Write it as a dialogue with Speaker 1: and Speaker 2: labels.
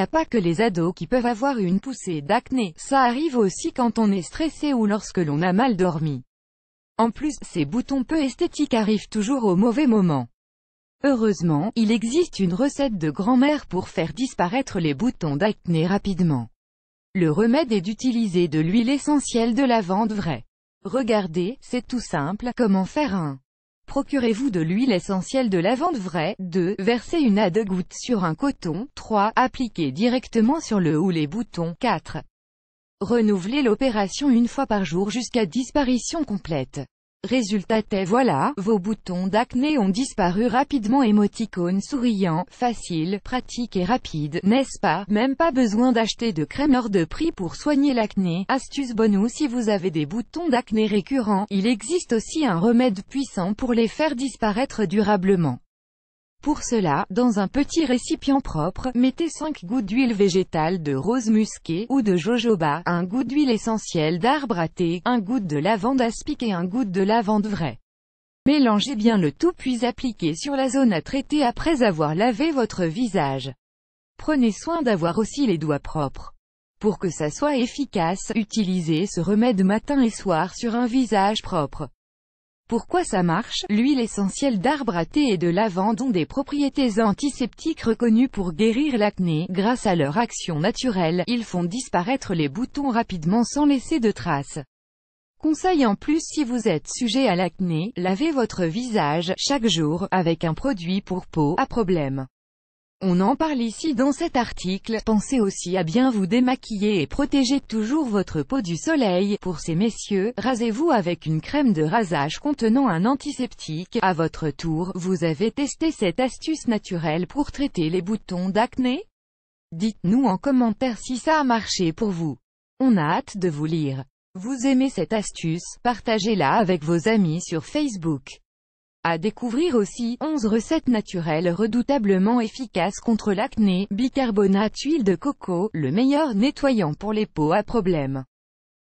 Speaker 1: a pas que les ados qui peuvent avoir une poussée d'acné, ça arrive aussi quand on est stressé ou lorsque l'on a mal dormi. En plus, ces boutons peu esthétiques arrivent toujours au mauvais moment. Heureusement, il existe une recette de grand-mère pour faire disparaître les boutons d'acné rapidement. Le remède est d'utiliser de l'huile essentielle de lavande vraie. Regardez, c'est tout simple, comment faire un. Procurez-vous de l'huile essentielle de lavande vraie. 2. Versez 1 à 2 gouttes sur un coton. 3. Appliquez directement sur le ou les boutons. 4. Renouvelez l'opération 1 fois par jour jusqu'à disparition complète. Résultat est voilà, vos boutons d'acné ont disparu rapidement. Émoticône souriant, facile, pratique et rapide, n'est-ce pas? Même pas besoin d'acheter de crème hors de prix pour soigner l'acné. Astuce bonus: si vous avez des boutons d'acné récurrents, il existe aussi un remède puissant pour les faire disparaître durablement. Pour cela, dans un petit récipient propre, mettez 5 gouttes d'huile végétale de rose musquée ou de jojoba, 1 goutte d'huile essentielle d'arbre à thé, 1 goutte de lavande aspic et 1 goutte de lavande vraie. Mélangez bien le tout puis appliquez sur la zone à traiter après avoir lavé votre visage. Prenez soin d'avoir aussi les doigts propres. Pour que ça soit efficace, utilisez ce remède matin et soir sur un visage propre. Pourquoi ça marche? L'huile essentielle d'arbre à thé et de lavande ont des propriétés antiseptiques reconnues pour guérir l'acné. Grâce à leur action naturelle, ils font disparaître les boutons rapidement sans laisser de traces. Conseil en plus: si vous êtes sujet à l'acné, lavez votre visage chaque jour avec un produit pour peau à problème. On en parle ici dans cet article. Pensez aussi à bien vous démaquiller et protégez toujours votre peau du soleil. Pour ces messieurs, rasez-vous avec une crème de rasage contenant un antiseptique. À votre tour, vous avez testé cette astuce naturelle pour traiter les boutons d'acné? Dites-nous en commentaire si ça a marché pour vous. On a hâte de vous lire. Vous aimez cette astuce? Partagez-la avec vos amis sur Facebook. À découvrir aussi, 11 recettes naturelles redoutablement efficaces contre l'acné. Bicarbonate, huile de coco, le meilleur nettoyant pour les peaux à problème.